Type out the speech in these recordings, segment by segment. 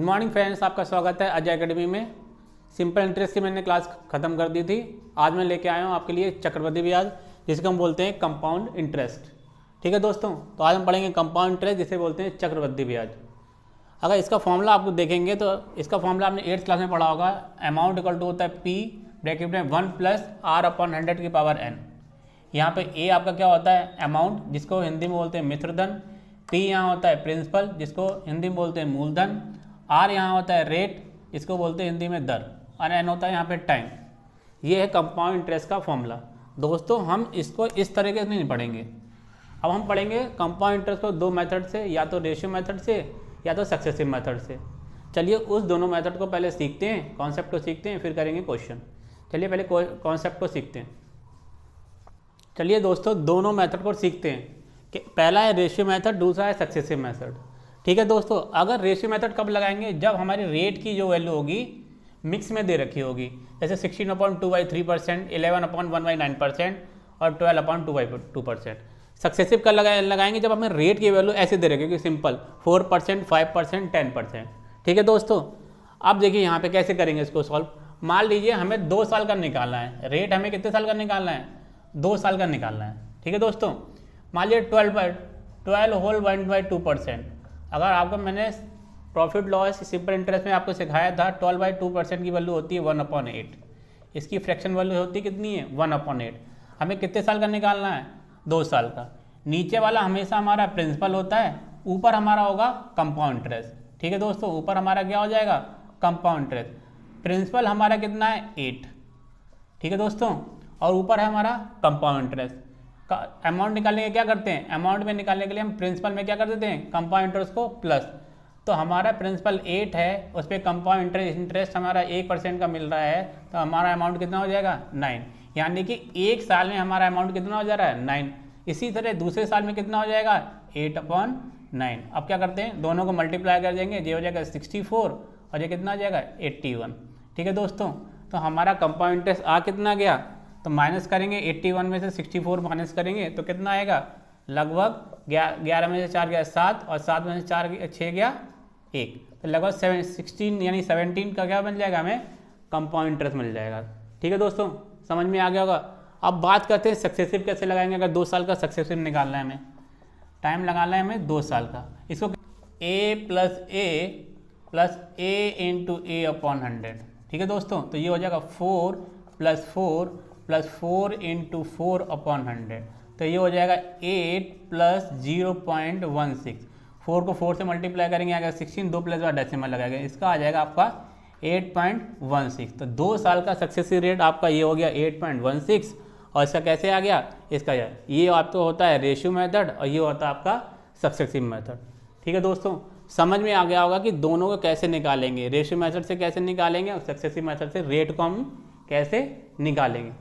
Morning friends, आपका स्वागत है अजय एकेडमी में। सिंपल इंटरेस्ट की मैंने क्लास ख़त्म कर दी थी। आज मैं लेके आया हूँ आपके लिए चक्रवृद्धि ब्याज, जिसको हम बोलते हैं कंपाउंड इंटरेस्ट। ठीक है दोस्तों, तो आज हम पढ़ेंगे कंपाउंड इंटरेस्ट, जिसे बोलते हैं चक्रवृद्धि ब्याज। अगर इसका फॉर्मूला आपको देखेंगे तो इसका फॉर्मूला आपने 8th क्लास में पढ़ा होगा। अमाउंट इक्वल टू होता है पी ब्रैकेट में 1 + r/100 की पावर n। यहाँ पे ए आपका क्या होता है, अमाउंट, जिसको हिंदी में बोलते हैं मित्रधन। पी यहाँ होता है प्रिंसिपल, जिसको हिंदी में बोलते हैं मूलधन। आर यहाँ होता है रेट, जिसको बोलते हैं हिंदी में दर। और एन होता है यहाँ पे टाइम। ये है कंपाउंड इंटरेस्ट का फॉर्मूला। दोस्तों, हम इसको इस तरीके से नहीं पढ़ेंगे। अब हम पढ़ेंगे कंपाउंड इंटरेस्ट को दो मेथड से, या तो रेशियो मेथड से या तो सक्सेसिव मेथड से। चलिए उस दोनों मेथड को पहले सीखते हैं, कॉन्सेप्ट को सीखते हैं, फिर करेंगे क्वेश्चन। चलिए पहले कॉन्सेप्ट को सीखते हैं। चलिए दोस्तों, दोनों मेथड को सीखते हैं कि पहला है रेशियो मेथड, दूसरा है सक्सेसिव मेथड। ठीक है दोस्तों, अगर रेशियो मेथड कब लगाएंगे, जब हमारी रेट की जो वैल्यू होगी मिक्स में दे रखी होगी, जैसे 16/2/3%, 11/1/9% और 12/2/2%। सक्सेसिव कब लगाएंगे, जब हमें रेट की वैल्यू ऐसे दे रखी होगी, सिंपल 4%, 5%, 10%। ठीक है दोस्तों, अब देखिए यहाँ पे कैसे करेंगे इसको सॉल्व। मान लीजिए हमें 2 साल का निकालना है, रेट हमें कितने साल का निकालना है, 2 साल का निकालना है। ठीक है दोस्तों, मान लीजिए 12/2%। अगर आपको मैंने प्रॉफिट लॉस सिंपल इंटरेस्ट में आपको सिखाया था, 12/2% की वैल्यू होती है 1/8। इसकी फ्रैक्शन वैल्यू होती है कितनी है, 1/8। हमें कितने साल का निकालना है, 2 साल का। नीचे वाला हमेशा हमारा प्रिंसिपल होता है, ऊपर हमारा होगा कंपाउंड इंटरेस्ट। ठीक है दोस्तों, ऊपर हमारा क्या हो जाएगा, कंपाउंड इंटरेस्ट। प्रिंसिपल हमारा कितना है, 8। ठीक है दोस्तों, और ऊपर है हमारा कंपाउंड इंटरेस्ट। अमाउंट निकालने के क्या करते हैं, अमाउंट में निकालने के लिए हम प्रिंसिपल में क्या कर देते हैं, कंपाउंड इंटरेस्ट को प्लस। तो हमारा प्रिंसिपल 8 है, उस पर कंपाउंड इंटरेस्ट हमारा 1% का मिल रहा है, तो हमारा अमाउंट कितना हो जाएगा, 9। यानी कि 1 साल में हमारा अमाउंट कितना हो जा रहा है, 9। इसी तरह दूसरे साल में कितना हो जाएगा, 8/9। अब क्या करते हैं, दोनों को मल्टीप्लाई कर देंगे, ये हो जाएगा 64 और ये कितना आ जाएगा, 81। ठीक है दोस्तों, तो हमारा कंपाउंड इंटरेस्ट आ कितना गया, तो माइनस करेंगे 81 में से 64 माइनस करेंगे तो कितना आएगा, लगभग 11 में से 4 गया 7 और 7 में से 6 गया 1, तो लगभग 16 यानी 17 का क्या बन जाएगा, हमें कंपाउंड इंटरेस्ट मिल जाएगा। ठीक है दोस्तों, समझ में आ गया होगा। अब बात करते हैं सक्सेसिव कैसे लगाएंगे। अगर 2 साल का सक्सेसिव निकालना है, हमें टाइम लगाना है, हमें 2 साल का। इसको a + a × a/100। ठीक है दोस्तों, तो ये हो जाएगा 4 + 4 + 4 × 4/100। तो ये हो जाएगा 8 + 0.16। 4 को 4 से मल्टीप्लाई करेंगे, आएगा 16, 2 + डेसिमल लगाएंगे, इसका आ जाएगा आपका 8.16। तो 2 साल का सक्सेसिव रेट आपका ये हो गया 8.16। और इसका कैसे आ गया, इसका ये आपको होता है रेशियो मेथड और ये होता है आपका सक्सेसिव मेथड। ठीक है दोस्तों, समझ में आ गया होगा कि दोनों को कैसे निकालेंगे, रेशियो मेथड से कैसे निकालेंगे और सक्सेसिव मेथड से रेट को हम कैसे निकालेंगे।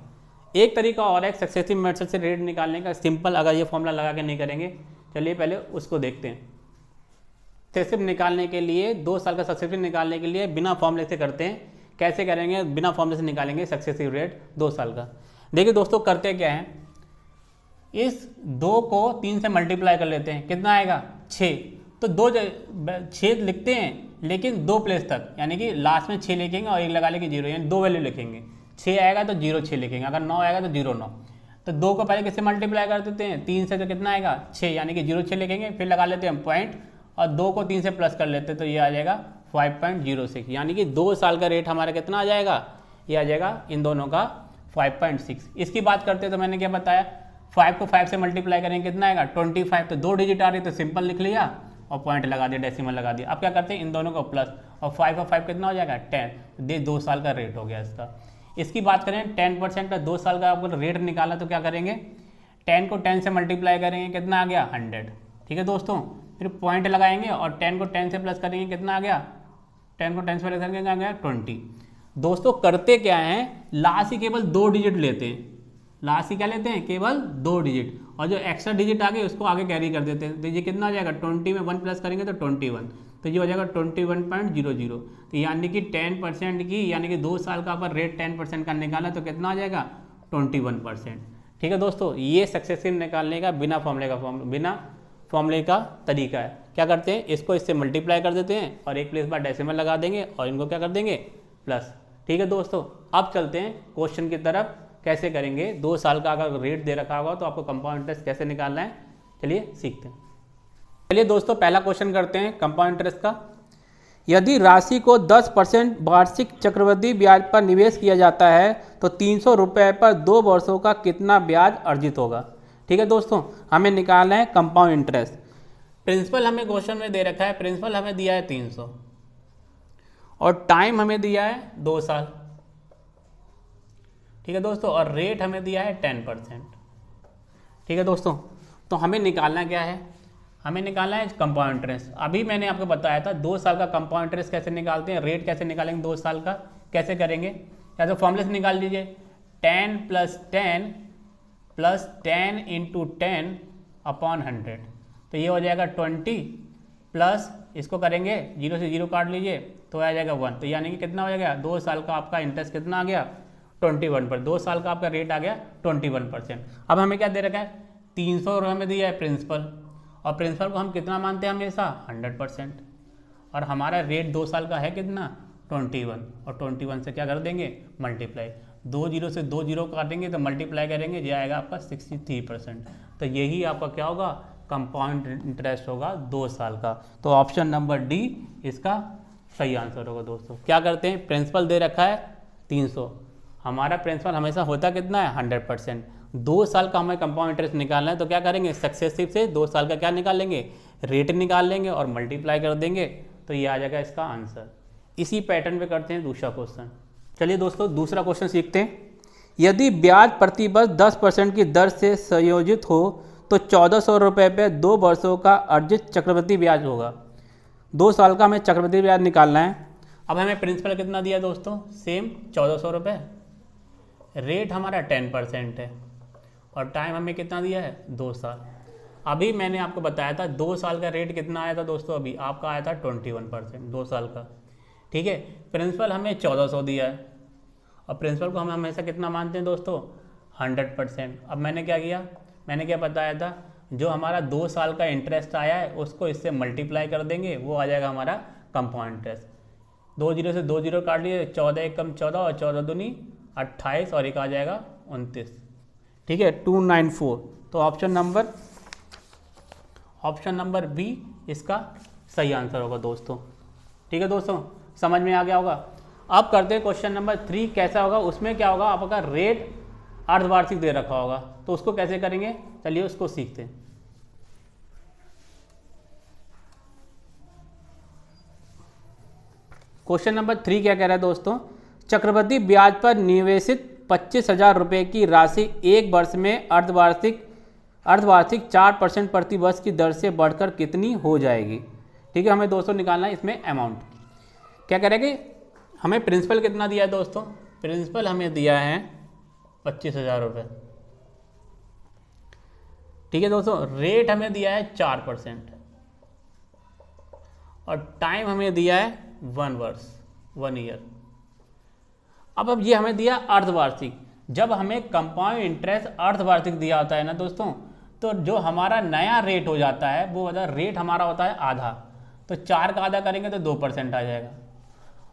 एक तरीका और है सक्सेसिव मेथड से रेट निकालने का, सिंपल, अगर ये फॉर्मूला लगा के नहीं करेंगे। चलिए पहले उसको देखते हैं। सक्सेसिव निकालने के लिए, 2 साल का सक्सेसिव निकालने के लिए बिना फॉर्मूले से करते हैं। कैसे करेंगे, बिना फॉर्मूले से निकालेंगे सक्सेसिव रेट 2 साल का। देखिए दोस्तों, करते क्या है, इस 2 को 3 से मल्टीप्लाई कर लेते हैं, कितना आएगा, 6। तो 6 लिखते हैं, लेकिन 2 प्लेस तक, यानी कि लास्ट में 6 लिखेंगे और 1 लगा लेंगे 0, यानी 2 वैल्यू लिखेंगे। 6 आएगा तो 0,6 लिखेंगे, अगर 9 आएगा तो 0,9। तो 2 को पहले किससे मल्टीप्लाई कर देते हैं, 3 से, तो कितना आएगा, 6, यानी कि 0,6 लिखेंगे, फिर लगा लेते हैं पॉइंट और 2 को 3 से प्लस कर लेते हैं, तो ये आ जाएगा 5.06। यानी कि 2 साल का रेट हमारा कितना आ जाएगा, ये आ जाएगा इन दोनों का 5.6। इसकी बात करते हैं तो मैंने क्या बताया, 5 को 5 से मल्टीप्लाई करेंगे, कितना आएगा, 25। तो 2 डिजिट आ रही तो सिंपल लिख लिया और पॉइंट लगा दिया, डेसिमल लगा दिया। अब क्या करते हैं, इन दोनों को प्लस, और 5 और 5 कितना हो जाएगा, 10। 2 साल का रेट हो गया इसका। इसकी बात करें 10% का 2 साल का आपको रेट निकाला, तो क्या करेंगे, 10 को 10 से मल्टीप्लाई करेंगे, कितना आ गया, 100। ठीक है दोस्तों, फिर पॉइंट लगाएंगे और 10 को 10 से प्लस करेंगे, कितना आ गया, 10 को 10 से प्लस करेंगे, आ गया 20। दोस्तों करते क्या हैं, लास्ट ही केवल 2 डिजिट लेते हैं, लास्ट ही क्या लेते हैं, केवल 2 डिजिट, और जो एक्स्ट्रा डिजिट आ गए उसको आगे कैरी कर देते हैं। तो ये कितना हो जाएगा, 20 में 1 प्लस करेंगे तो 21, तो ये हो जाएगा 21.00। तो यानी कि 10% की, यानी कि 2 साल का अगर रेट 10% का निकाला तो कितना आ जाएगा, 21%। ठीक है दोस्तों, ये सक्सेसिव निकालने का बिना फॉर्मूले का बिना फॉर्मूले का तरीका है। क्या करते हैं, इसको इससे मल्टीप्लाई कर देते हैं और एक प्लेस बार डेसिमल लगा देंगे और इनको क्या कर देंगे प्लस। ठीक है दोस्तों, अब चलते हैं क्वेश्चन की तरफ। कैसे करेंगे, 2 साल का अगर रेट दे रखा होगा तो आपको कंपाउंड इंटरेस्ट कैसे निकालना है, चलिए सीखते हैं। चलिए दोस्तों, पहला क्वेश्चन करते हैं कंपाउंड इंटरेस्ट का। यदि राशि को 10% वार्षिक चक्रवृद्धि ब्याज पर निवेश किया जाता है तो 300 रुपये पर 2 वर्षों का कितना ब्याज अर्जित होगा। ठीक है दोस्तों, हमें निकालना है कंपाउंड इंटरेस्ट। प्रिंसिपल हमें क्वेश्चन में दे रखा है, प्रिंसिपल हमें दिया है 300 और टाइम हमें दिया है 2 साल। ठीक है दोस्तों, और रेट हमें दिया है 10%। ठीक है दोस्तों, तो हमें निकालना क्या है, हमें निकालना है कंपाउंड इंटरेस्ट। अभी मैंने आपको बताया था 2 साल का कंपाउंड इंटरेस्ट कैसे निकालते हैं, रेट कैसे निकालेंगे 2 साल का, कैसे करेंगे, या तो फॉर्मूले से निकाल लीजिए 10 + 10 + 10 × 10 अपॉन 100। तो ये हो जाएगा 20 प्लस इसको करेंगे 0 से 0 काट लीजिए तो आ जाएगा 1। तो यानी कि कितना हो जाएगा, 2 साल का आपका इंटरेस्ट कितना आ गया 21 पर, 2 साल का आपका रेट आ गया 21%। अब हमें क्या दे रखा है, 300 रुपये में दिया है प्रिंसिपल, और प्रिंसिपल को हम कितना मानते हैं हमेशा 100%, और हमारा रेट 2 साल का है कितना 21, और 21 से क्या कर देंगे मल्टीप्लाई, 2 0 से 2 0 काटेंगे तो मल्टीप्लाई करेंगे, ये आएगा आपका 63%। तो यही आपका क्या होगा, कंपाउंड इंटरेस्ट होगा 2 साल का। तो ऑप्शन नंबर डी इसका सही आंसर होगा। दोस्तों क्या करते हैं, प्रिंसिपल दे रखा है 300, हमारा प्रिंसिपल हमेशा होता कितना है 100%। 2 साल का हमें कंपाउंड इंटरेस्ट निकालना है तो क्या करेंगे, सक्सेसिव से 2 साल का क्या निकाल लेंगे, रेट निकाल लेंगे और मल्टीप्लाई कर देंगे, तो ये आ जाएगा इसका आंसर। इसी पैटर्न पे करते हैं दूसरा क्वेश्चन। चलिए दोस्तों, दूसरा क्वेश्चन सीखते हैं। यदि ब्याज प्रतिवर्ष 10% की दर से संयोजित हो तो 1400 रुपये पे 2 वर्षों का अर्जित चक्रवृद्धि ब्याज होगा। 2 साल का हमें चक्रवृद्धि ब्याज निकालना है। अब हमें प्रिंसिपल कितना दिया दोस्तों, सेम 1400 रुपये, रेट हमारा 10% है और टाइम हमें कितना दिया है 2 साल। अभी मैंने आपको बताया था 2 साल का रेट कितना आया था दोस्तों, अभी आपका आया था 21% 2 साल का। ठीक है, प्रिंसिपल हमें 1400 दिया है और प्रिंसिपल को हम हमेशा कितना मानते हैं दोस्तों 100%। अब मैंने क्या किया, मैंने क्या बताया था, जो हमारा 2 साल का इंटरेस्ट आया है उसको इससे मल्टीप्लाई कर देंगे, वो आ जाएगा हमारा कंपाउंड इंटरेस्ट। 2 0 से 2 0 काट लिए, 14 1 कम 14 और 14 दूनी 28 और एक आ जाएगा 29। ठीक है, 294। तो ऑप्शन नंबर बी इसका सही आंसर होगा दोस्तों। ठीक है दोस्तों, समझ में आ गया होगा। अब करते हैं क्वेश्चन नंबर 3। कैसा होगा, उसमें क्या होगा, आपका रेट अर्धवार्षिक दे रखा होगा, तो उसको कैसे करेंगे, चलिए उसको सीखते हैं। क्वेश्चन नंबर 3 क्या कह रहा है दोस्तों, चक्रवृद्धि ब्याज पर निवेशित 25,000 रुपये की राशि 1 वर्ष में अर्धवार्षिक 4% प्रति वर्ष की दर से बढ़कर कितनी हो जाएगी। ठीक है, हमें दोस्तों निकालना है इसमें अमाउंट। क्या कह रहे हैं कि हमें प्रिंसिपल कितना दिया है दोस्तों, प्रिंसिपल हमें दिया है 25,000 रुपये। ठीक है दोस्तों, रेट हमें दिया है 4% और टाइम हमें दिया है 1 वर्ष 1 ईयर। अब ये हमें दिया अर्धवार्षिक। जब हमें कंपाउंड इंटरेस्ट अर्धवार्षिक दिया होता है ना दोस्तों, तो जो हमारा नया रेट हो जाता है वो रेट हमारा होता है आधा, तो 4 का आधा करेंगे तो 2% आ जाएगा,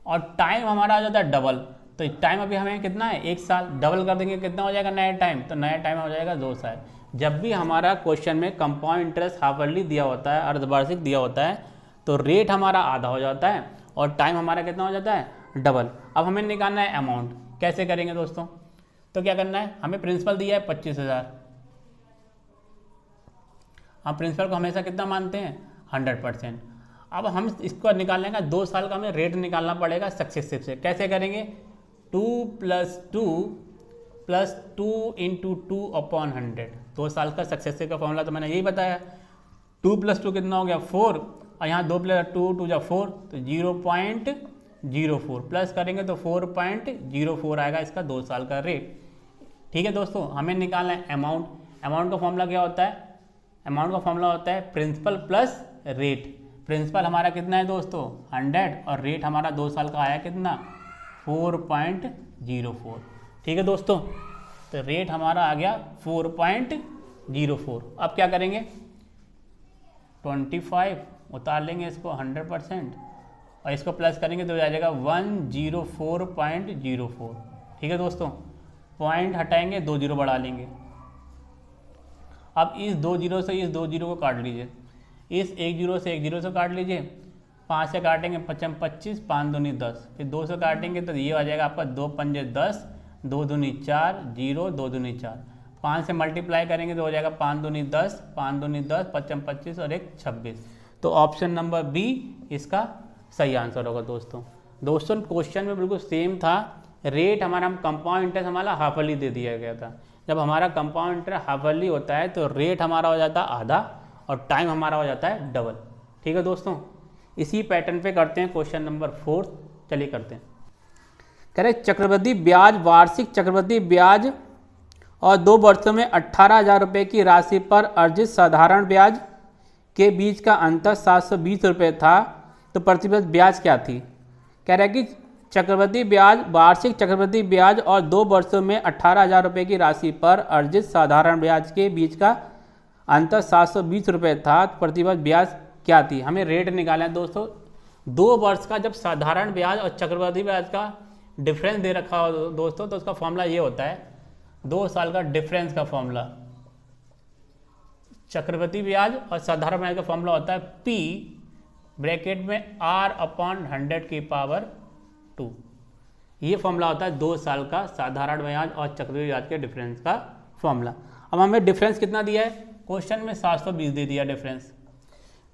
और टाइम हमारा आ जाता है डबल। तो टाइम अभी हमें कितना है 1 साल, डबल कर देंगे कितना हो जाएगा नया टाइम, तो नया टाइम हो जाएगा 2 साल। जब भी हमारा क्वेश्चन में कंपाउंड इंटरेस्ट हाफ ईयरली दिया होता है, अर्धवार्षिक दिया होता है, तो रेट हमारा आधा हो जाता है और टाइम हमारा कितना हो जाता है डबल। अब हमें निकालना है अमाउंट, कैसे करेंगे दोस्तों, तो क्या करना है, हमें प्रिंसिपल दिया है 25,000, हम प्रिंसिपल को हमेशा कितना मानते हैं 100%। अब हम इसको निकालने का 2 साल का हमें रेट निकालना पड़ेगा सक्सेसिव से। कैसे करेंगे, 2 + 2 + 2 × 2 अपॉन 100। 2 साल का सक्सेसिव का फॉर्मूला तो मैंने यही बताया, 2 + 2 कितना हो गया 4, और यहाँ 2 + 2 2 4, तो 0.04 प्लस करेंगे तो 4.04 आएगा इसका 2 साल का रेट। ठीक है दोस्तों, हमें निकालना है अमाउंट। अमाउंट का फॉर्मूला क्या होता है, अमाउंट का फॉर्मूला होता है प्रिंसिपल प्लस रेट। प्रिंसिपल हमारा कितना है दोस्तों 100 और रेट हमारा 2 साल का आया कितना 4.04। ठीक है दोस्तों, तो रेट हमारा आ गया 4.04। अब क्या करेंगे, 25 उतार लेंगे इसको 100% और इसको प्लस करेंगे तो आ जाएगा 104.04। ठीक है दोस्तों, पॉइंट हटाएंगे, 2 जीरो बढ़ा लेंगे। अब इस 2 जीरो से इस 2 जीरो को काट लीजिए, इस 1 जीरो से 1 जीरो से काट लीजिए, 5 से काटेंगे 5 25, 5 दूनी 10, फिर 2 से काटेंगे तो ये आ जाएगा आपका 2 पंजे 10, 2 दूनी 4, 0, 2 दूनी 4, 5 से मल्टीप्लाई करेंगे तो हो जाएगा 5 दूनी 10, 5 दूनी 10, 5 25 और 1 26। तो ऑप्शन नंबर बी इसका सही आंसर होगा दोस्तों। दोस्तों क्वेश्चन में बिल्कुल सेम था, रेट हमारा कंपाउंड इंटरेस्ट हमारा हाफ ईयरली दे दिया गया था। जब हमारा कंपाउंड इंटरेस्ट हाफ ईयरली होता है तो रेट हमारा हो जाता है आधा और टाइम हमारा हो जाता है डबल। ठीक है दोस्तों, इसी पैटर्न पे करते हैं क्वेश्चन नंबर 4। चलिए करते हैं। कह रहे चक्रवृद्धि ब्याज, वार्षिक चक्रवृद्धि ब्याज और 2 वर्षों में 18,000 रुपये की राशि पर अर्जित साधारण ब्याज के बीच का अंतर 720 रुपये था, तो प्रतिवर्ष ब्याज क्या थी। कह रहा है कि चक्रवृद्धि ब्याज, वार्षिक चक्रवृद्धि ब्याज और 2 वर्षों में 18,000 रुपये की राशि पर अर्जित साधारण ब्याज के बीच का अंतर 720 रुपये था, प्रतिवर्ष ब्याज क्या थी। हमें रेट निकालना है दोस्तों। 2 वर्ष का जब साधारण ब्याज और चक्रवृद्धि ब्याज का डिफरेंस दे रखा हो दोस्तों, तो उसका फॉर्मूला ये होता है 2 साल का डिफरेंस का फॉर्मूला। चक्रवृद्धि ब्याज और साधारण ब्याज का फॉर्मूला होता है P ब्रैकेट में R/100 की पावर 2। ये फॉर्मूला होता है 2 साल का साधारण ब्याज और चक्रवृद्धि ब्याज के डिफरेंस का फॉर्मूला। अब हमें डिफरेंस कितना दिया है, क्वेश्चन में 720 दे दिया डिफरेंस।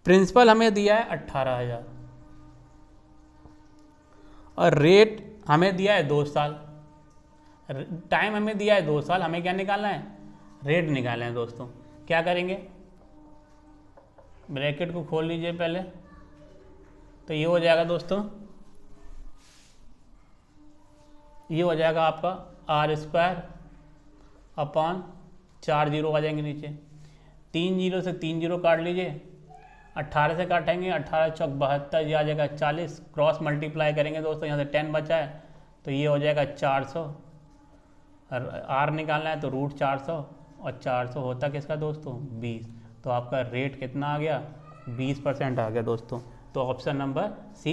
प्रिंसिपल हमें दिया है 18,000 और रेट हमें दिया है 2 साल, टाइम हमें दिया है 2 साल। हमें क्या निकालना है, रेट निकालना है दोस्तों। क्या करेंगे, ब्रैकेट को खोल लीजिए पहले, तो ये हो जाएगा दोस्तों, ये हो जाएगा आपका R² / 4 जीरो आ जाएंगे नीचे, 3 जीरो से 3 जीरो काट लीजिए, 18 से काटेंगे, 18 चौक 72, ये आ जाएगा 40, क्रॉस मल्टीप्लाई करेंगे दोस्तों, यहाँ से 10 बचा है तो ये हो जाएगा 400, और R निकालना है तो √400 और 400 होता किसका दोस्तों 20। तो आपका रेट कितना आ गया, 20% आ गया दोस्तों। तो ऑप्शन नंबर सी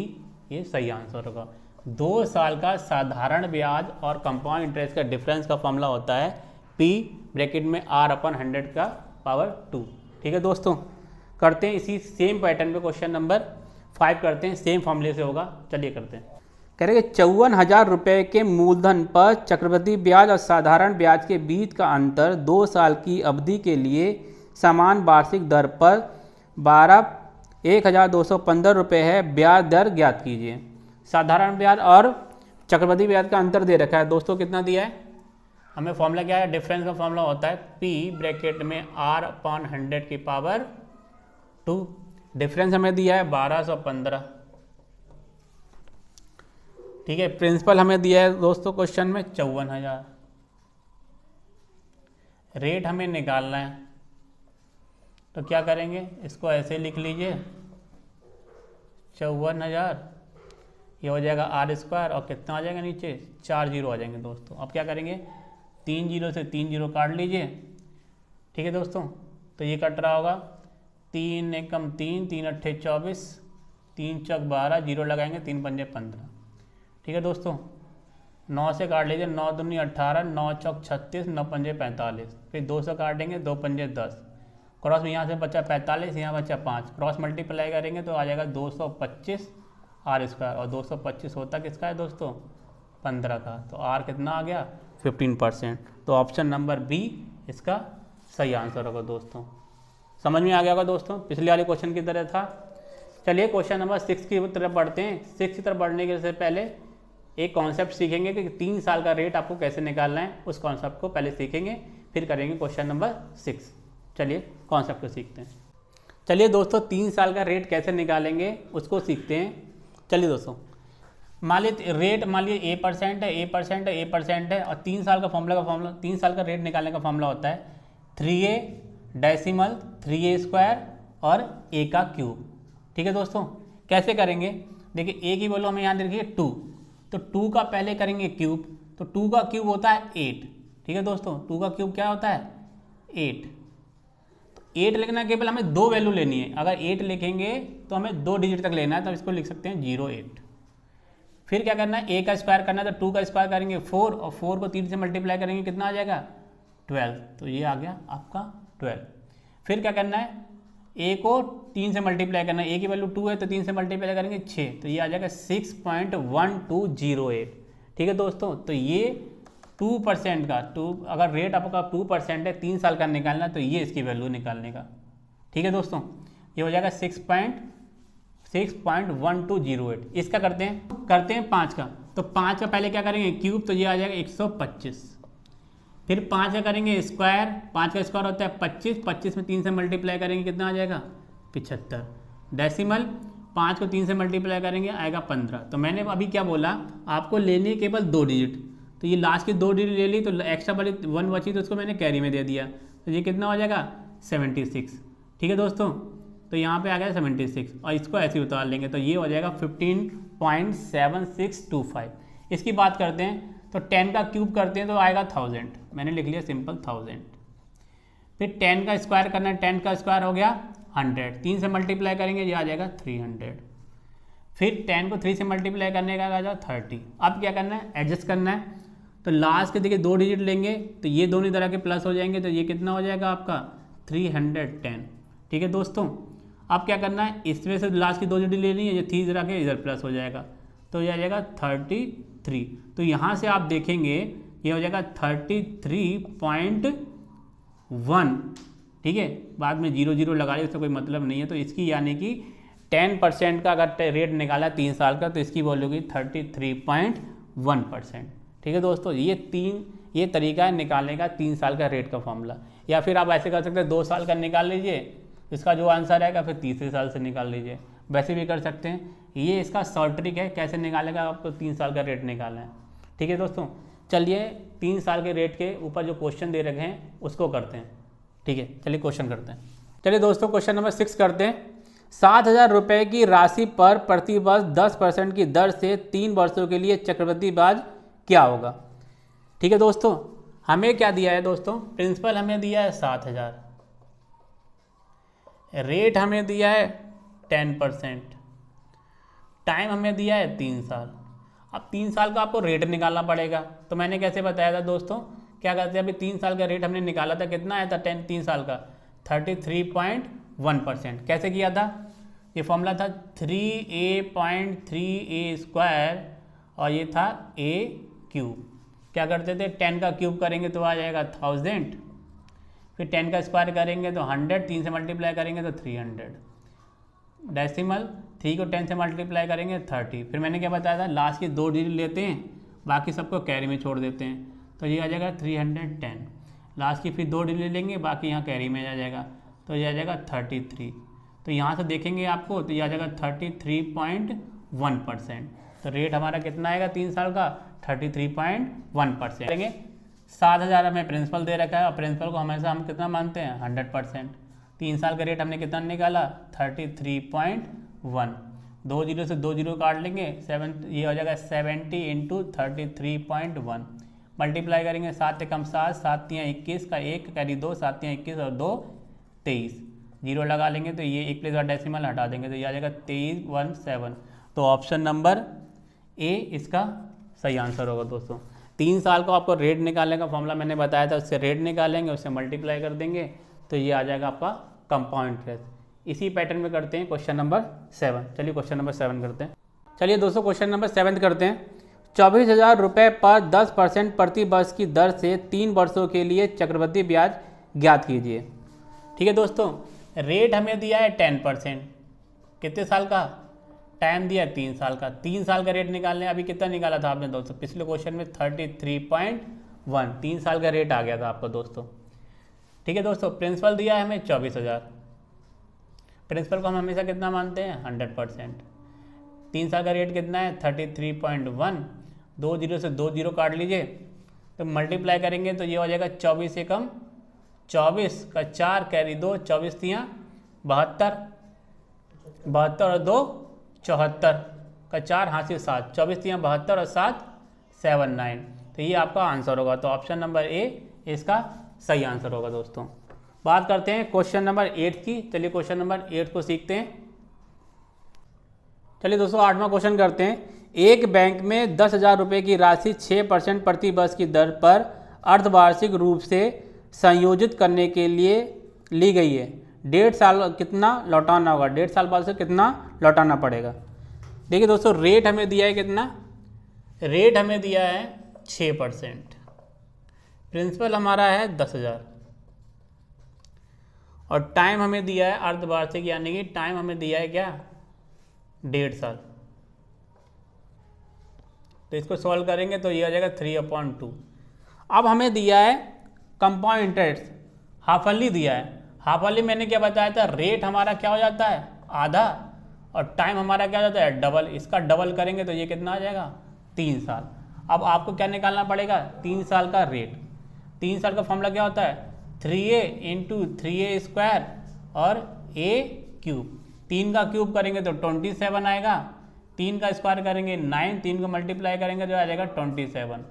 ये सही आंसर होगा। 2 साल का साधारण ब्याज और कंपाउंड इंटरेस्ट का डिफरेंस का फॉर्मूला होता है P ब्रैकेट में R/100 का पावर 2। ठीक है दोस्तों, करते हैं इसी सेम पैटर्न पे क्वेश्चन नंबर 5 करते हैं, सेम फॉर्मूले से होगा। चलिए करते हैं। कह रहे 54,000 रुपये के मूलधन पर चक्रवृद्धि ब्याज और साधारण ब्याज के बीच का अंतर 2 साल की अवधि के लिए समान वार्षिक दर पर 1,215 रुपये है, ब्याज दर ज्ञात कीजिए। साधारण ब्याज और चक्रवृद्धि ब्याज का अंतर दे रखा है दोस्तों, कितना दिया है हमें, फॉर्मूला क्या है, डिफरेंस का फॉर्मूला होता है P ब्रैकेट में R/100 की पावर 2। डिफरेंस हमें दिया है 1215। ठीक है, प्रिंसिपल हमें दिया है दोस्तों क्वेश्चन में 54,000। रेट हमें निकालना है, तो क्या करेंगे, इसको ऐसे लिख लीजिए 54,000, ये हो जाएगा R² और कितना आ जाएगा नीचे 4 जीरो आ जाएंगे दोस्तों। अब क्या करेंगे, 3 जीरो से 3 जीरो काट लीजिए। ठीक है दोस्तों, तो ये कट रहा होगा, 3 एकम 3, 3 अट्ठे 24, 3 चौक 12, जीरो लगाएंगे, 3 पंजे 15। ठीक है दोस्तों, 9 से काट लीजिए, 9 दूनी 18, 9 चौक 36, 9 पंजे 45, फिर 2 से काटेंगे, 2 पंजे 10, क्रॉस में यहाँ से बचा 45, यहाँ बचा 5, क्रॉस मल्टीप्लाई करेंगे तो आ जाएगा 225 R² और 225 होता किसका है दोस्तों 15 का। तो R कितना आ गया 15%। तो ऑप्शन नंबर बी इसका सही आंसर होगा दोस्तों। समझ में आ गया होगा दोस्तों, पिछले वाले क्वेश्चन की तरह था। चलिए क्वेश्चन नंबर 6 की तरफ बढ़ते हैं। 6 की तरफ बढ़ने के से पहले एक कॉन्सेप्ट सीखेंगे कि 3 साल का रेट आपको कैसे निकालना है, उस कॉन्सेप्ट को पहले सीखेंगे, फिर करेंगे क्वेश्चन नंबर 6। चलिए कॉन्सेप्ट को सीखते हैं। चलिए दोस्तों 3 साल का रेट कैसे निकालेंगे उसको सीखते हैं। चलिए दोस्तों, मान लीजिए रेट, मान लीजिए A% है, A% है, A% है, और 3 साल का फॉर्मूला 3 साल का रेट निकालने का फॉर्मूला होता है 3A डेसिमल 3A² और A का क्यूब। ठीक है दोस्तों, कैसे करेंगे, देखिए A की वैल्यू हमें यहाँ देखिए 2, तो 2 का पहले करेंगे क्यूब, तो 2 का क्यूब होता है 8। ठीक है दोस्तों, 2 का क्यूब क्या होता है 8। तो 8 लिखना केवल हमें 2 वैल्यू लेनी है। अगर 8 लिखेंगे तो हमें 2 डिजिट तक लेना है, तो इसको लिख सकते हैं 08। फिर क्या करना है, a का स्क्वायर करना है, तो 2 का स्क्वायर करेंगे 4, और 4 को 3 से मल्टीप्लाई करेंगे कितना आ जाएगा 12, तो ये आ गया आपका 12। फिर क्या करना है, a को 3 से मल्टीप्लाई करना है, a की वैल्यू 2 है तो 3 से मल्टीप्लाई करेंगे 6, तो ये आ जाएगा 6.1208। ठीक है दोस्तों, तो ये 2% का अगर रेट आपका 2% है 3 साल का निकालना, तो ये इसकी वैल्यू निकालने का। ठीक है दोस्तों, ये हो जाएगा 6.1208। इसका करते हैं 5 का, तो 5 का पहले क्या करेंगे क्यूब, तो ये आ जाएगा 125। फिर 5 का करेंगे स्क्वायर, 5 का स्क्वायर होता है 25, 25 में 3 से मल्टीप्लाई करेंगे कितना आ जाएगा 75। डेसिमल 5 को 3 से मल्टीप्लाई करेंगे आएगा 15। तो मैंने अभी क्या बोला, आपको लेने केवल 2 डिजिट, तो ये लास्ट की 2 डिजिट ले ली, तो एक्स्ट्रा वाली 1 बची तो उसको मैंने कैरी में दे दिया, तो ये कितना हो जाएगा 76। ठीक है दोस्तों, तो यहाँ पे आ गया 76, और इसको ऐसे उतार लेंगे तो ये हो जाएगा 15.7625। इसकी बात करते हैं तो 10 का क्यूब करते हैं तो आएगा 1000, मैंने लिख लिया सिंपल 1000। फिर 10 का स्क्वायर करना है, 10 का स्क्वायर हो गया 100, 3 से मल्टीप्लाई करेंगे ये आ जाएगा 300। फिर 10 को 3 से मल्टीप्लाई करने का आ जाएगा 30। अब क्या करना है, एडजस्ट करना है, तो लास्ट के देखिए 2 डिजिट लेंगे तो ये दोनों तरह के प्लस हो जाएंगे, तो ये कितना हो जाएगा आपका 310। ठीक है दोस्तों, अब क्या करना है, इसमें से लास्ट की 2 डिजिट लेनी है, ये 3 तरह के इधर प्लस हो जाएगा, तो ये आ जाएगा 33। तो यहाँ से आप देखेंगे ये हो जाएगा 33.1। ठीक है, बाद में 0 लगा लिया, उसका कोई मतलब नहीं है। तो इसकी यानी कि 10% का अगर रेट निकाला 3 साल का, तो इसकी वैल्यू की 33.1%। ठीक है दोस्तों, ये तरीका है निकालने का 3 साल का रेट का फॉर्मूला। या फिर आप ऐसे कर सकते हैं 2 साल का निकाल लीजिए, इसका जो आंसर आएगा फिर तीसरे साल से निकाल लीजिए, वैसे भी कर सकते हैं। ये इसका शॉर्ट ट्रिक है, कैसे निकालेगा आपको 3 साल का रेट निकालना है। ठीक है दोस्तों, चलिए 3 साल के रेट के ऊपर जो क्वेश्चन दे रखे हैं उसको करते हैं। ठीक है, चलिए क्वेश्चन करते हैं। चलिए दोस्तों, क्वेश्चन नंबर 6 करते हैं। 7,000 रुपये की राशि पर प्रति वर्ष 10% की दर से 3 वर्षों के लिए चक्रवृद्धि ब्याज क्या होगा। ठीक है दोस्तों, हमें क्या दिया है दोस्तों, प्रिंसिपल हमें दिया है 7,000, रेट हमें दिया है 10%, टाइम हमें दिया है 3 साल। अब 3 साल का आपको रेट निकालना पड़ेगा, तो मैंने कैसे बताया था दोस्तों, क्या करते हैं, अभी 3 साल का रेट हमने निकाला था, कितना आया था 3 साल का 33.1%। कैसे किया था, ये फॉर्मूला था 3a.3a² और ये था a³। क्या करते थे, 10 का क्यूब करेंगे तो आ जाएगा 1000, फिर 10 का स्क्वायर करेंगे तो 100, 3 से मल्टीप्लाई करेंगे तो 300, डेसिमल 3 को 10 से मल्टीप्लाई करेंगे 30। फिर मैंने क्या बताया था, लास्ट की 2 डिजिट लेते हैं, बाकी सबको कैरी में छोड़ देते हैं, तो ये आ जाएगा 310। लास्ट की फिर 2 डिजिट लेंगे, बाकी यहाँ कैरी में आ जाएगा, तो ये आ जाएगा 33। तो यहाँ से देखेंगे आपको, तो ये आ जाएगा 33.1%। तो रेट हमारा कितना आएगा 3 साल का 33.1%। करेंगे 7,000 हमें प्रिंसिपल दे रखा है, और प्रिंसिपल को हमेशा हम कितना मानते हैं 100%। 3 साल का रेट हमने कितना निकाला 33.1। 2 0 से 2 0 काट लेंगे, 7, ये हो जाएगा 70 × 33.1। मल्टीप्लाई करेंगे 7 से कम 7, 7 × 21 का 1 कैरी 2, 7 × 21 और 2 23, 0 लगा लेंगे तो ये एक प्लेस और डेसिमल हटा देंगे, तो ये आ जाएगा 2317। तो ऑप्शन नंबर ए इसका सही आंसर होगा दोस्तों। 3 साल को आपको रेट निकालने का फॉर्मूला मैंने बताया था, उससे रेट निकालेंगे, उससे मल्टीप्लाई कर देंगे, तो ये आ जाएगा आपका कंपाउंड इंटरेस्ट। इसी पैटर्न में करते हैं क्वेश्चन नंबर 7। चलिए क्वेश्चन नंबर 7 करते हैं। चलिए दोस्तों, क्वेश्चन नंबर 7 करते हैं। 24,000 रुपये पर 10% प्रति वर्ष की दर से 3 वर्षों के लिए चक्रवृद्धि ब्याज ज्ञात कीजिए। ठीक है दोस्तों, रेट हमें दिया है 10%, कितने साल का, टाइम दिया 3 साल का। 3 साल का रेट निकालने, अभी कितना निकाला था आपने दोस्तों, पिछले क्वेश्चन में 33.1, 3 साल का रेट आ गया था आपका दोस्तों। ठीक है दोस्तों, प्रिंसिपल दिया है हमें 24,000, प्रिंसिपल को हम हमेशा कितना मानते हैं 100%। 3 साल का रेट कितना है 33.1, 2 0 से 2 0 काट लीजिए, तो मल्टीप्लाई करेंगे तो ये हो जाएगा 24 से कम 24 का 4 कैरी 2, 24 तियाँ 72, 72 और 2 74 का 4 हाँ से 7, 24 तियाँ 72 और 7 79। तो ये आपका आंसर होगा। तो ऑप्शन नंबर ए इसका सही आंसर होगा दोस्तों। बात करते हैं क्वेश्चन नंबर 8 की। चलिए क्वेश्चन नंबर 8 को सीखते हैं। चलिए दोस्तों 8वां क्वेश्चन करते हैं। एक बैंक में 10,000 रुपये की राशि 6% प्रति वर्ष की दर पर अर्धवार्षिक रूप से संयोजित करने के लिए ली गई है। 1.5 साल कितना लौटाना होगा, 1.5 साल बाद से कितना लौटाना पड़ेगा। देखिए दोस्तों रेट हमें दिया है कितना, रेट हमें दिया है 6%, प्रिंसिपल हमारा है 10,000 और टाइम हमें दिया है अर्धवार्षिक, यानी कि टाइम हमें दिया है क्या, 1.5 साल। तो इसको सॉल्व करेंगे तो ये आ जाएगा 3/2। अब हमें दिया है कंपाउंड इंटरेस्ट, हाफ अर्ली दिया है। हाफ अर्ली मैंने क्या बताया था, रेट हमारा क्या हो जाता है आधा और टाइम हमारा क्या हो जाता है डबल। इसका डबल करेंगे तो ये कितना आ जाएगा 3 साल। अब आपको क्या निकालना पड़ेगा, 3 साल का रेट। 3 साल का फॉर्मूला क्या होता है, 3a × 3a² और a³ 3 का क्यूब करेंगे तो 27 आएगा, 3 का स्क्वायर करेंगे 9, 3 को मल्टीप्लाई करेंगे तो आ जाएगा 27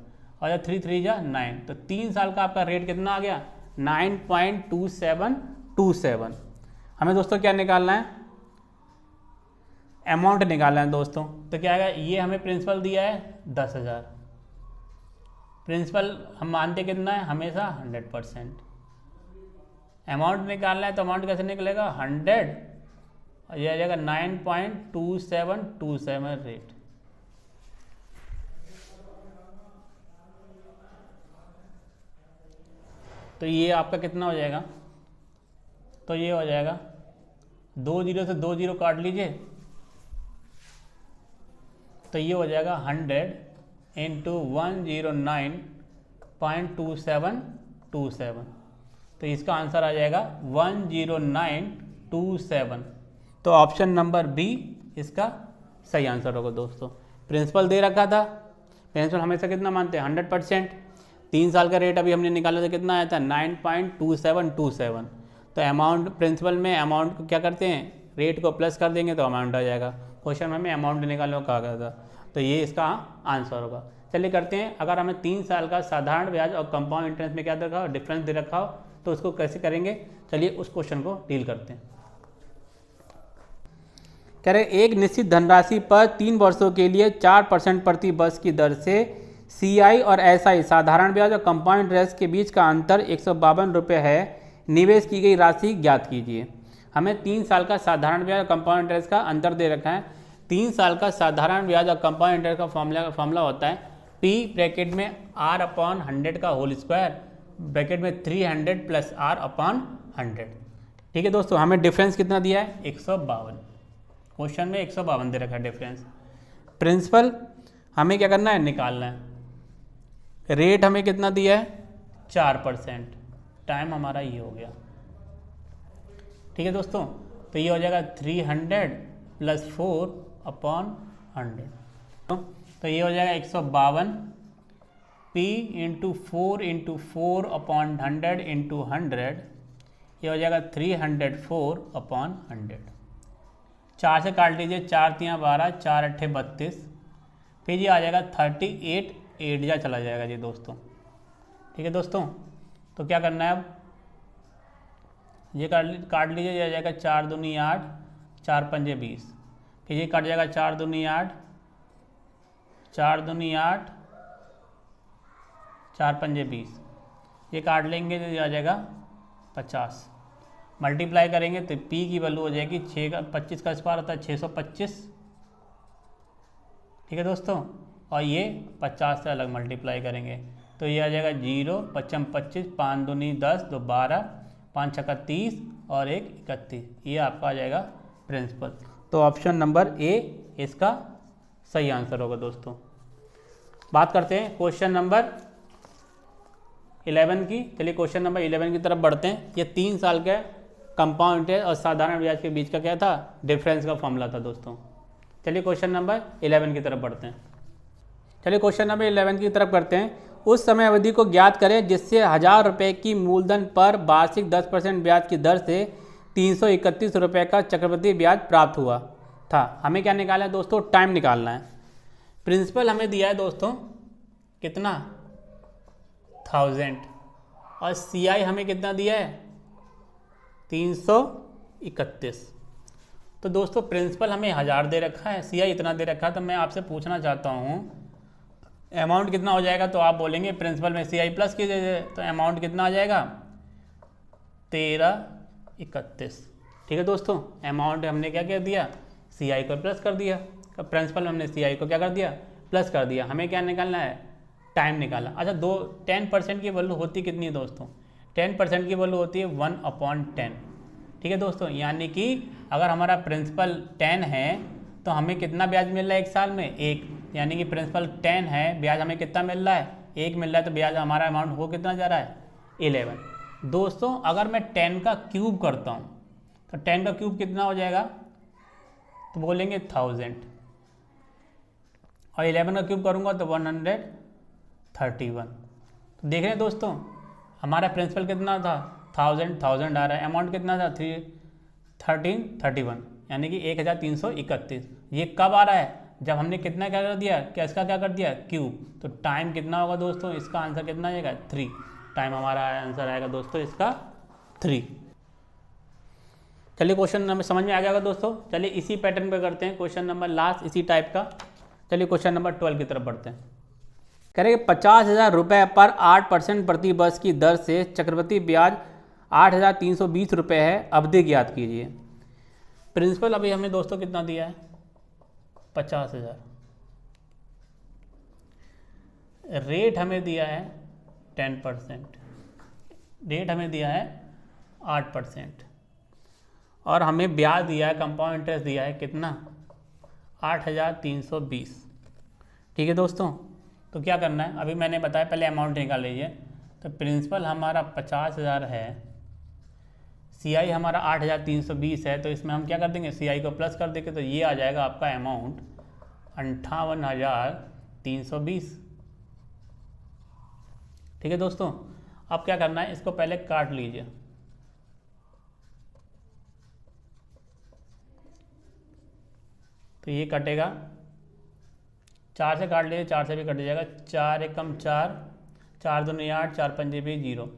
और 3 3 जा 9। तो 3 साल का आपका रेट कितना आ गया 9.2727। हमें दोस्तों क्या निकालना है, अमाउंट निकालना है दोस्तों। तो क्या आएगा, ये हमें प्रिंसिपल दिया है 10,000, प्रिंसिपल हम मानते कितना है हमेशा 100%। अमाउंट निकालना है तो अमाउंट कैसे निकलेगा 100 और ये आ जाएगा 9.2727 रेट। तो ये आपका कितना हो जाएगा, तो ये हो जाएगा 2 0 से 2 0 काट लीजिए तो ये हो जाएगा 100 × 109.2727। तो इसका आंसर आ जाएगा 10927। तो ऑप्शन नंबर बी इसका सही आंसर होगा दोस्तों। प्रिंसिपल दे रखा था, प्रिंसिपल हमेशा कितना मानते हैं 100%। 3 साल का रेट अभी हमने निकाला था कितना आया था 9.2727। तो अमाउंट प्रिंसिपल में अमाउंट को क्या करते हैं, रेट को प्लस कर देंगे तो अमाउंट आ जाएगा। क्वेश्चन में हमें अमाउंट निकालने को कहा गया था, तो ये इसका आंसर होगा। चलिए करते हैं, अगर हमें 3 साल का साधारण ब्याज और कंपाउंड इंटरेस्ट में क्या दे रखा हो, डिफरेंस दे रखा हो, तो उसको कैसे करेंगे। चलिए उस क्वेश्चन को डील करते हैं। कह रहे एक निश्चित धनराशि पर 3 वर्षों के लिए 4% प्रति वर्ष की दर से CI और SI साधारण ब्याज और कंपाउंड इंटरेस्ट के बीच का अंतर 152 रुपये है। निवेश की गई राशि ज्ञात कीजिए। हमें 3 साल का साधारण ब्याज और कंपाउंड इंटरेस्ट का अंतर दे रखा है। 3 साल का साधारण ब्याज और कंपाउंड इंटरेस्ट का फॉर्मूला होता है P ब्रैकेट में R/100 का होल स्क्वायर ब्रैकेट में 300 + R/100। ठीक है दोस्तों, हमें डिफरेंस कितना दिया है 152। क्वेश्चन में 152 दे रखा है डिफरेंस। प्रिंसिपल हमें क्या करना है, निकालना है। रेट हमें कितना दिया है 4%, टाइम हमारा ये हो गया। ठीक है दोस्तों, तो ये हो जाएगा 300 + 4/100। तो ये हो जाएगा 152 P × 4 × 4/100 × 100, ये हो जाएगा 304/100। 4 से काट लीजिए, 4 × 3 = 12, 4 × 8 = 32, फिर ये आ जाएगा 38 8 जा चला जाएगा जी दोस्तों। ठीक है दोस्तों, तो क्या करना है अब, ये काट लीजिए, ये आ जाएगा 4 दूनी 8, 4 पंजे 20, फिर ये कट जाएगा 4 दूनी 8, 4 दूनी 8, 4 पंजे 20, ये काट लेंगे तो ये आ जाएगा 50। मल्टीप्लाई करेंगे तो P की वैल्यू हो जाएगी 6 का 25 का स्क्वायर होता है 625। ठीक है दोस्तों, और ये 50 से अलग मल्टीप्लाई करेंगे तो ये आ जाएगा 0 55 25, 5 दूनी 10, 2 12, 5 छक्का 30 और 1 31। ये आपका आ जाएगा प्रिंसिपल। तो ऑप्शन नंबर ए इसका सही आंसर होगा दोस्तों। बात करते हैं क्वेश्चन नंबर 11 की। चलिए क्वेश्चन नंबर 11 की तरफ बढ़ते हैं। ये 3 साल के कंपाउंड इंटरेस्ट और साधारण ब्याज के बीच का क्या था, डिफरेंस का फॉर्मूला था दोस्तों। चलिए क्वेश्चन नंबर 11 की तरफ बढ़ते हैं। चलिए क्वेश्चन नंबर 11 की तरफ करते हैं। उस समय अवधि को ज्ञात करें जिससे 1000 रुपये की मूलधन पर वार्षिक 10% ब्याज की दर से 331 रुपये का चक्रवृद्धि ब्याज प्राप्त हुआ था। हमें क्या निकालना है दोस्तों, टाइम निकालना है। प्रिंसिपल हमें दिया है दोस्तों कितना 1000 और CI हमें कितना दिया है 331। तो दोस्तों प्रिंसिपल हमें 1000 दे रखा है, CI इतना दे रखा है, तो मैं आपसे पूछना चाहता हूँ अमाउंट कितना हो जाएगा। तो आप बोलेंगे प्रिंसिपल में CI प्लस कीजिए, तो अमाउंट कितना आ जाएगा 1331। ठीक है दोस्तों, अमाउंट हमने क्या कर दिया, CI को प्लस कर दिया, प्रिंसिपल में हमने CI को क्या कर दिया, प्लस कर दिया। हमें क्या निकालना है, टाइम निकालना। अच्छा 10% की वैल्यू होती कितनी है दोस्तों, 10% की वैल्यू होती है 1/10। ठीक है दोस्तों, यानी कि अगर हमारा प्रिंसिपल 10 है तो हमें कितना ब्याज मिल रहा है एक साल में, 1। यानी कि प्रिंसिपल 10 है, ब्याज हमें कितना मिल रहा है, 1 मिल रहा है, तो ब्याज हमारा अमाउंट हो कितना जा रहा है, 11। दोस्तों अगर मैं 10 का क्यूब करता हूँ तो 10 का क्यूब कितना हो जाएगा, तो बोलेंगे 1000, और 11 का क्यूब करूँगा तो 131। तो देख रहे हैं दोस्तों, हमारा प्रिंसिपल कितना था, 1000 आ रहा है, अमाउंट कितना था 1331, यानी कि 1331। ये कब आ रहा है, जब हमने कितना क्या कर दिया, क्या इसका क्या कर दिया, क्यूब। तो टाइम कितना होगा दोस्तों, इसका आंसर कितना आएगा, 3। टाइम हमारा आंसर आएगा दोस्तों इसका 3। चलिए क्वेश्चन नंबर समझ में आ जाएगा दोस्तों। चलिए इसी पैटर्न पे करते हैं क्वेश्चन नंबर लास्ट, इसी टाइप का। चलिए क्वेश्चन नंबर 12 की तरफ बढ़ते हैं। करेंगे 50,000 रुपये पर 8% प्रति वर्ष की दर से चक्रवृद्धि ब्याज 8,320 रुपये है, अवधि ज्ञात कीजिए। प्रिंसिपल अभी हमें दोस्तों कितना दिया है, 50,000। रेट हमें दिया है 10%, रेट हमें दिया है 8%, और हमें ब्याज दिया है, कंपाउंड इंटरेस्ट दिया है कितना, 8,320। ठीक है दोस्तों, तो क्या करना है, अभी मैंने बताया, पहले अमाउंट निकाल लीजिए। तो प्रिंसिपल हमारा 50,000 है, CI हमारा 8,320 है, तो इसमें हम क्या कर देंगे, CI को प्लस कर देंगे, तो ये आ जाएगा आपका अमाउंट 58,320। ठीक है दोस्तों, अब क्या करना है, इसको पहले काट लीजिए। तो ये कटेगा, 4 से काट लीजिए, 4 से भी कट जाएगा, 4 एकम 4, 4 दूनी 8, 4 पंजे भी 0,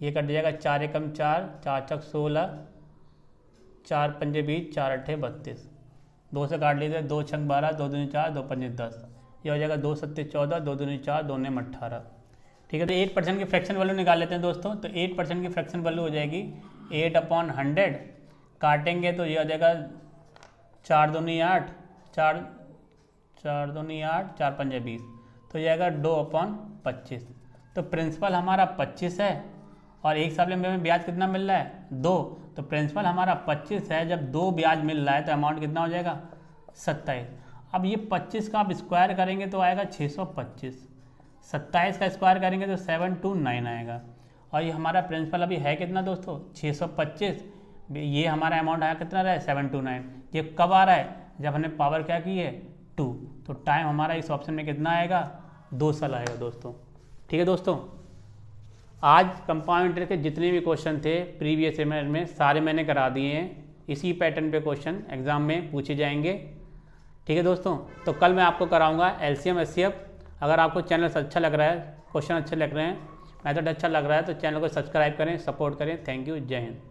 ये कट जाएगा, 4 एकम 4, 4 चक 16, 4 पंजे 20, 4 अट्ठे 32, 2 से काट लीजिए, 2 छक 12, 2 दूनी 4, 2 पंजे 10, ये हो जाएगा 2 सत्ते 14, 2 दूनी 4, 2 ने 18। ठीक है, तो 8% की फ्रैक्शन वैल्यू निकाल लेते हैं दोस्तों। तो 8% की फ्रैक्शन वैल्यू हो जाएगी 8/100, काटेंगे तो ये हो जाएगा 4 दूनी 8, 4 दूनी 8, 4 पंजे 20, तो ये आएगा 2/25। तो प्रिंसिपल हमारा 25 है, और एक साल में ब्याज कितना मिल रहा है, 2। तो प्रिंसिपल हमारा 25 है, जब 2 ब्याज मिल रहा है तो अमाउंट कितना हो जाएगा, 27। अब ये 25 का आप स्क्वायर करेंगे तो आएगा 625, 27 का स्क्वायर करेंगे तो 729 आएगा, और ये हमारा प्रिंसिपल अभी है कितना दोस्तों, 625। ये हमारा अमाउंट आया कितना रहा है, 729। ये कब आ रहा है, जब हमने पावर क्या की है, 2। तो टाइम हमारा इस ऑप्शन में कितना आएगा, 2 साल आएगा दोस्तों। ठीक है दोस्तों, आज कंपाउंड इंटरेस्ट के जितने भी क्वेश्चन थे प्रीवियस ईयर में सारे मैंने करा दिए हैं। इसी पैटर्न पे क्वेश्चन एग्जाम में पूछे जाएंगे। ठीक है दोस्तों, तो कल मैं आपको कराऊंगा LCM HCF। अगर आपको चैनल अच्छा लग रहा है, क्वेश्चन अच्छे लग रहे हैं, मेथड अच्छा लग रहा है, तो चैनल को सब्सक्राइब करें, सपोर्ट करें। थैंक यू, जय हिंद।